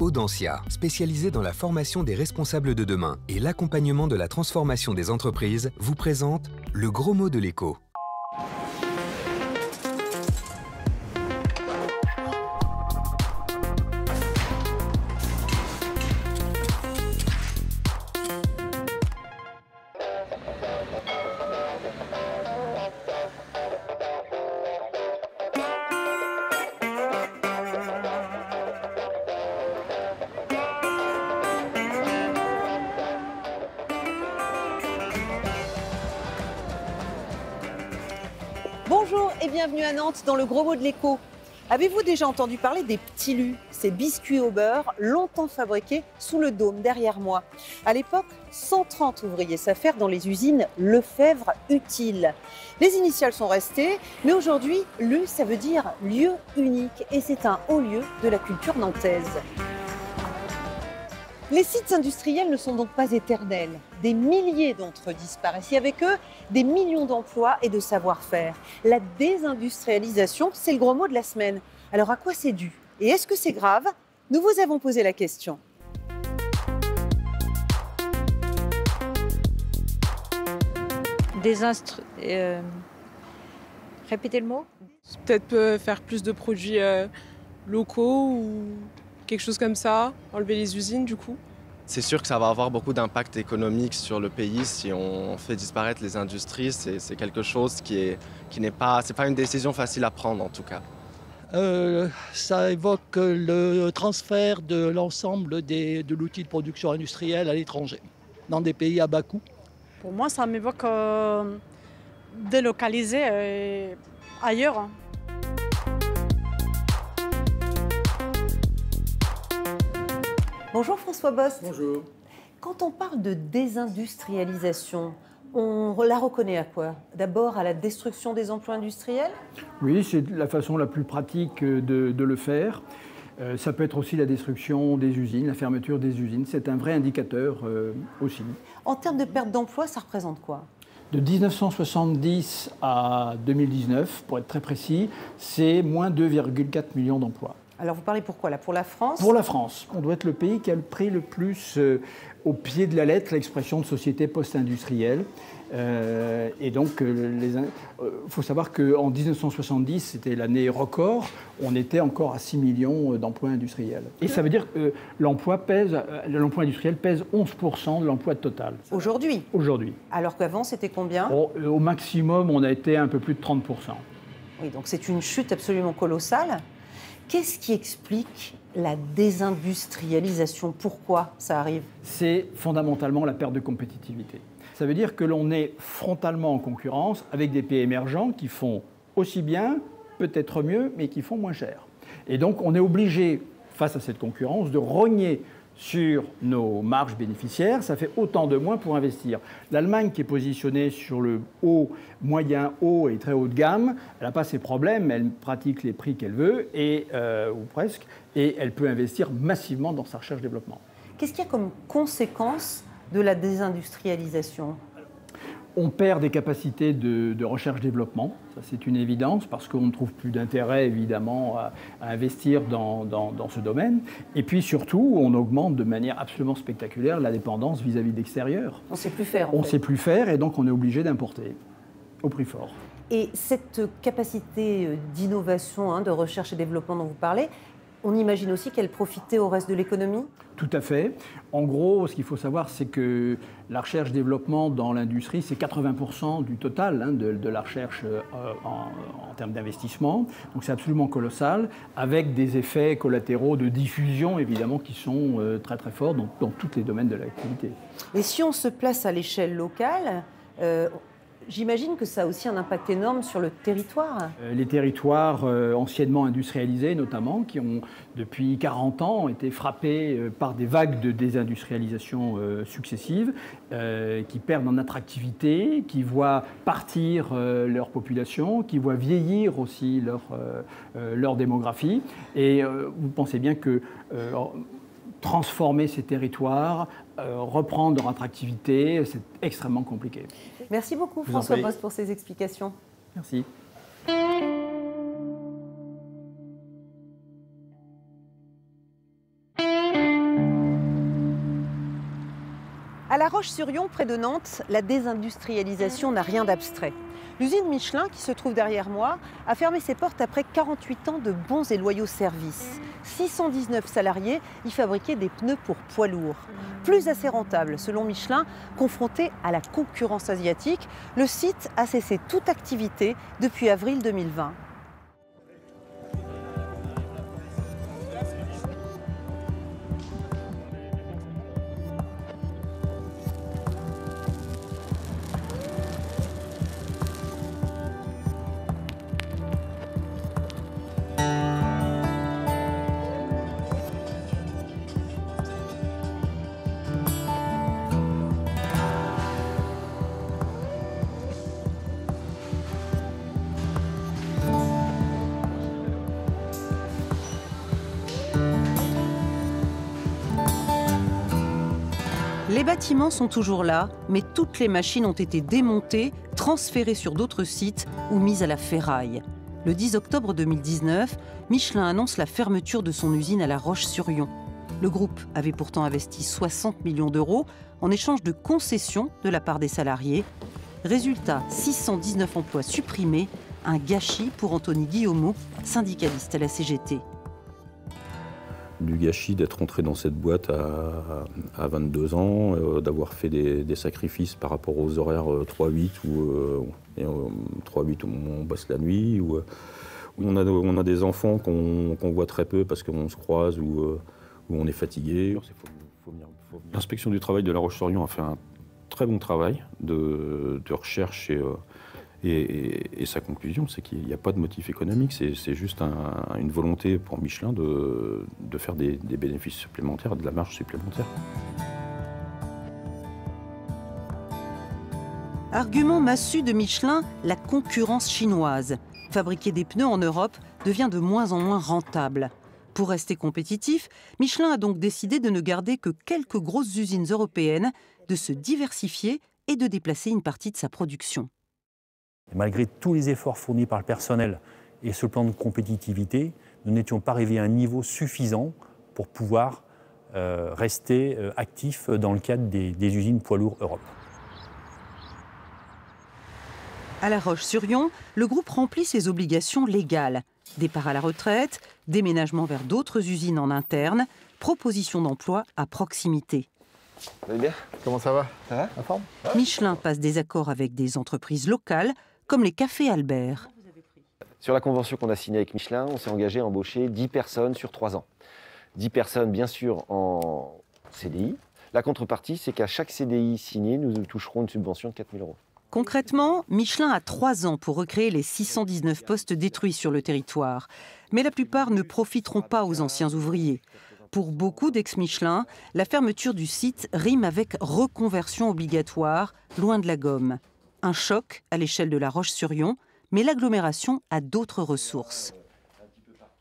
Audencia, spécialisée dans la formation des responsables de demain et l'accompagnement de la transformation des entreprises, vous présente le gros mot de l'écho. Bonjour et bienvenue à Nantes dans le gros mot de l'écho. Avez-vous déjà entendu parler des petits lus, ces biscuits au beurre longtemps fabriqués sous le dôme derrière moi? À l'époque, 130 ouvriers s'affairent dans les usines Lefebvre Utile. Les initiales sont restées, mais aujourd'hui, LU, ça veut dire lieu unique et c'est un haut lieu de la culture nantaise. Les sites industriels ne sont donc pas éternels. Des milliers d'entre eux disparaissent et avec eux, des millions d'emplois et de savoir-faire. La désindustrialisation, c'est le gros mot de la semaine. Alors à quoi c'est dû? Et est-ce que c'est grave? Nous vous avons posé la question. Répétez le mot. Peut-être faire plus de produits locaux ou quelque chose comme ça, enlever les usines du coup. C'est sûr que ça va avoir beaucoup d'impact économique sur le pays si on fait disparaître les industries. C'est quelque chose qui n'est pas, c'est pas une décision facile à prendre en tout cas. Ça évoque le transfert de l'ensemble de l'outil de production industrielle à l'étranger, dans des pays à bas coût. Pour moi, ça m'évoque délocaliser ailleurs. Bonjour François Bost. Bonjour. Quand on parle de désindustrialisation, on la reconnaît à quoi? D'abord à la destruction des emplois industriels? Oui, c'est la façon la plus pratique de le faire. Ça peut être aussi la destruction des usines, la fermeture des usines. C'est un vrai indicateur aussi. En termes de perte d'emploi, ça représente quoi? De 1970 à 2019, pour être très précis, c'est moins 2,4 millions d'emplois. Alors vous parlez pourquoi là? Pour la France? Pour la France. On doit être le pays qui a pris le plus au pied de la lettre l'expression de société post-industrielle. Et donc, il faut savoir qu'en 1970, c'était l'année record, on était encore à 6 millions d'emplois industriels. Et ça veut dire que l'emploi industriel pèse 11% de l'emploi total. Aujourd'hui? Aujourd'hui. Alors qu'avant, c'était combien? Au maximum, on a été un peu plus de 30%. Oui, donc c'est une chute absolument colossale. Qu'est-ce qui explique la désindustrialisation? Pourquoi ça arrive? C'est fondamentalement la perte de compétitivité. Ça veut dire que l'on est frontalement en concurrence avec des pays émergents qui font aussi bien, peut-être mieux, mais qui font moins cher. Et donc on est obligé, face à cette concurrence, de rogner sur nos marges bénéficiaires. Ça fait autant de moins pour investir. L'Allemagne, qui est positionnée sur le haut, moyen, haut et très haut de gamme, elle n'a pas ces problèmes, elle pratique les prix qu'elle veut, ou presque, et elle peut investir massivement dans sa recherche-développement. Qu'est-ce qu'il y a comme conséquence de la désindustrialisation? On perd des capacités de recherche-développement, ça c'est une évidence, parce qu'on ne trouve plus d'intérêt évidemment à investir dans ce domaine. Et puis surtout, on augmente de manière absolument spectaculaire la dépendance vis-à-vis de l'extérieur. On ne sait plus faire. On ne sait plus faire et donc on est obligé d'importer au prix fort. Et cette capacité d'innovation, de recherche et développement dont vous parlez, on imagine aussi qu'elle profitait au reste de l'économie? Tout à fait. En gros, ce qu'il faut savoir, c'est que la recherche-développement dans l'industrie, c'est 80% du total de la recherche en termes d'investissement. Donc c'est absolument colossal, avec des effets collatéraux de diffusion, évidemment, qui sont très très forts dans tous les domaines de l'activité. Et si on se place à l'échelle locale, j'imagine que ça a aussi un impact énorme sur le territoire. Les territoires anciennement industrialisés, notamment, qui ont, depuis 40 ans, été frappés par des vagues de désindustrialisation successives, qui perdent en attractivité, qui voient partir leur population, qui voient vieillir aussi leur démographie. Et vous pensez bien que transformer ces territoires, reprendre leur attractivité, c'est extrêmement compliqué. Merci beaucoup François Bost pour ces explications. Merci. À La Roche-sur-Yon, près de Nantes, la désindustrialisation n'a rien d'abstrait. L'usine Michelin, qui se trouve derrière moi, a fermé ses portes après 48 ans de bons et loyaux services. 619 salariés y fabriquaient des pneus pour poids lourds. Plus assez rentable, selon Michelin, confronté à la concurrence asiatique, le site a cessé toute activité depuis avril 2020. Les bâtiments sont toujours là, mais toutes les machines ont été démontées, transférées sur d'autres sites ou mises à la ferraille. Le 10 octobre 2019, Michelin annonce la fermeture de son usine à La Roche-sur-Yon. Le groupe avait pourtant investi 60 millions d'euros en échange de concessions de la part des salariés. Résultat, 619 emplois supprimés, un gâchis pour Anthony Guillaumeau, syndicaliste à la CGT. Du gâchis d'être rentré dans cette boîte à 22 ans, d'avoir fait des sacrifices par rapport aux horaires 3-8 ou 3-8 où on bosse la nuit, où on a des enfants qu'on voit très peu parce qu'on se croise ou on est fatigué. L'inspection du travail de La Roche-sur-Yon a fait un très bon travail de recherche et sa conclusion, c'est qu'il n'y a pas de motif économique, c'est juste une volonté pour Michelin de faire des bénéfices supplémentaires, de la marge supplémentaire. Argument massu de Michelin, la concurrence chinoise. Fabriquer des pneus en Europe devient de moins en moins rentable. Pour rester compétitif, Michelin a donc décidé de ne garder que quelques grosses usines européennes, de se diversifier et de déplacer une partie de sa production. Malgré tous les efforts fournis par le personnel et ce plan de compétitivité, nous n'étions pas arrivés à un niveau suffisant pour pouvoir rester actifs dans le cadre des usines poids lourds Europe. À La Roche-sur-Yon, le groupe remplit ses obligations légales. Départ à la retraite, déménagement vers d'autres usines en interne, proposition d'emploi à proximité. Vous allez bien ? Comment ça va ? Ça va ? En forme ? Michelin passe des accords avec des entreprises locales, comme les Cafés Albert. Sur la convention qu'on a signée avec Michelin, on s'est engagé à embaucher 10 personnes sur 3 ans. 10 personnes, bien sûr, en CDI. La contrepartie, c'est qu'à chaque CDI signé, nous toucherons une subvention de 4 000 €. Concrètement, Michelin a 3 ans pour recréer les 619 postes détruits sur le territoire. Mais la plupart ne profiteront pas aux anciens ouvriers. Pour beaucoup d'ex-Michelin, la fermeture du site rime avec reconversion obligatoire, loin de la gomme. Un choc à l'échelle de La Roche-sur-Yon, mais l'agglomération a d'autres ressources.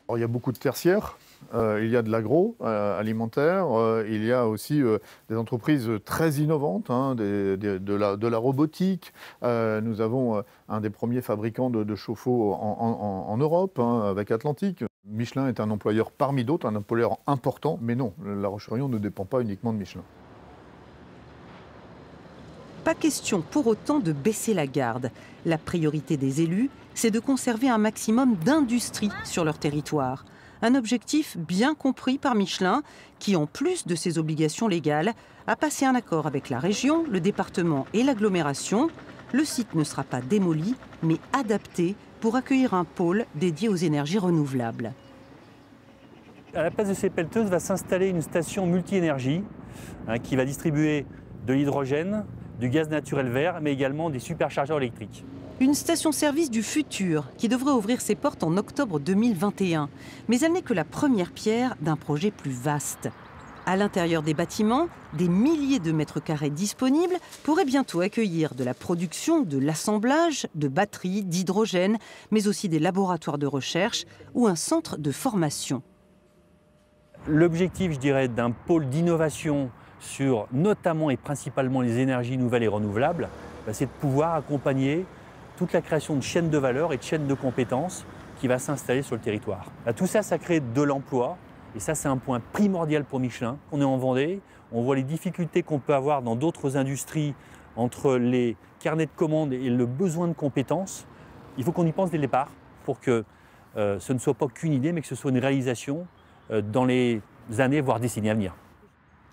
Alors, il y a beaucoup de tertiaires, il y a de l'agroalimentaire, il y a aussi des entreprises très innovantes, hein, de la robotique. Nous avons un des premiers fabricants de chauffe-eau en Europe, hein, avec Atlantique. Michelin est un employeur parmi d'autres, un employeur important, mais non, La Roche-sur-Yon ne dépend pas uniquement de Michelin. Pas question pour autant de baisser la garde. La priorité des élus, c'est de conserver un maximum d'industrie sur leur territoire. Un objectif bien compris par Michelin, qui, en plus de ses obligations légales, a passé un accord avec la région, le département et l'agglomération. Le site ne sera pas démoli, mais adapté pour accueillir un pôle dédié aux énergies renouvelables. À la place de ces pelleteuses va s'installer une station multi-énergie qui va distribuer de l'hydrogène, du gaz naturel vert, mais également des superchargeurs électriques. Une station-service du futur qui devrait ouvrir ses portes en octobre 2021. Mais elle n'est que la première pierre d'un projet plus vaste. À l'intérieur des bâtiments, des milliers de mètres carrés disponibles pourraient bientôt accueillir de la production, de l'assemblage, de batteries, d'hydrogène, mais aussi des laboratoires de recherche ou un centre de formation. L'objectif, je dirais, d'un pôle d'innovation sur notamment et principalement les énergies nouvelles et renouvelables, c'est de pouvoir accompagner toute la création de chaînes de valeur et de chaînes de compétences qui va s'installer sur le territoire. Tout ça, ça crée de l'emploi, Et ça, c'est un point primordial pour Michelin. On est en Vendée, on voit les difficultés qu'on peut avoir dans d'autres industries entre les carnets de commandes et le besoin de compétences. Il faut qu'on y pense dès le départ pour que ce ne soit pas qu'une idée, mais que ce soit une réalisation dans les années, voire décennies à venir.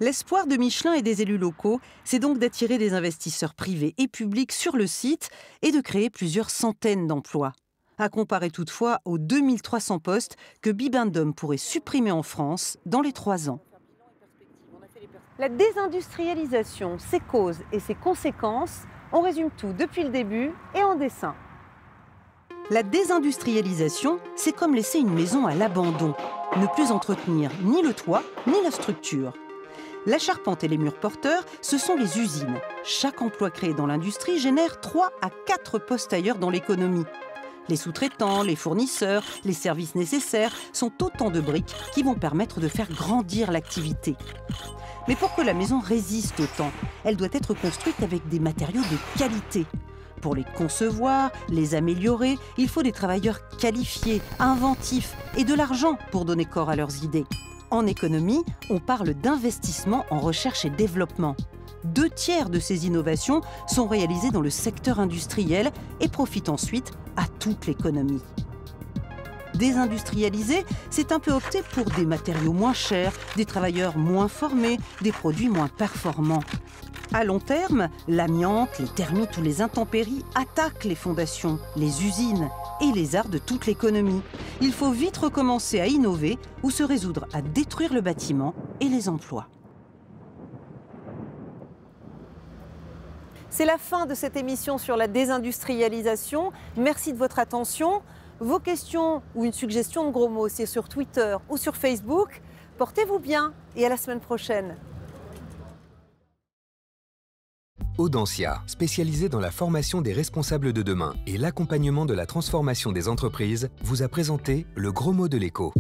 L'espoir de Michelin et des élus locaux, c'est donc d'attirer des investisseurs privés et publics sur le site et de créer plusieurs centaines d'emplois. À comparer toutefois aux 2300 postes que Bibendum pourrait supprimer en France dans les 3 ans. La désindustrialisation, ses causes et ses conséquences, on résume tout depuis le début et en dessin. La désindustrialisation, c'est comme laisser une maison à l'abandon, ne plus entretenir ni le toit ni la structure. La charpente et les murs porteurs, ce sont les usines. Chaque emploi créé dans l'industrie génère 3 à 4 postes ailleurs dans l'économie. Les sous-traitants, les fournisseurs, les services nécessaires sont autant de briques qui vont permettre de faire grandir l'activité. Mais pour que la maison résiste au temps, elle doit être construite avec des matériaux de qualité. Pour les concevoir, les améliorer, il faut des travailleurs qualifiés, inventifs et de l'argent pour donner corps à leurs idées. En économie, on parle d'investissement en recherche et développement. 2 tiers de ces innovations sont réalisées dans le secteur industriel et profitent ensuite à toute l'économie. Désindustrialiser, c'est un peu opter pour des matériaux moins chers, des travailleurs moins formés, des produits moins performants. À long terme, l'amiante, les termites ou les intempéries attaquent les fondations, les usines et les arts de toute l'économie. Il faut vite recommencer à innover ou se résoudre à détruire le bâtiment et les emplois. C'est la fin de cette émission sur la désindustrialisation. Merci de votre attention. Vos questions ou une suggestion de gros mots, c'est sur Twitter ou sur Facebook. Portez-vous bien et à la semaine prochaine. Audencia, spécialisée dans la formation des responsables de demain et l'accompagnement de la transformation des entreprises, vous a présenté le gros mot de l'écho.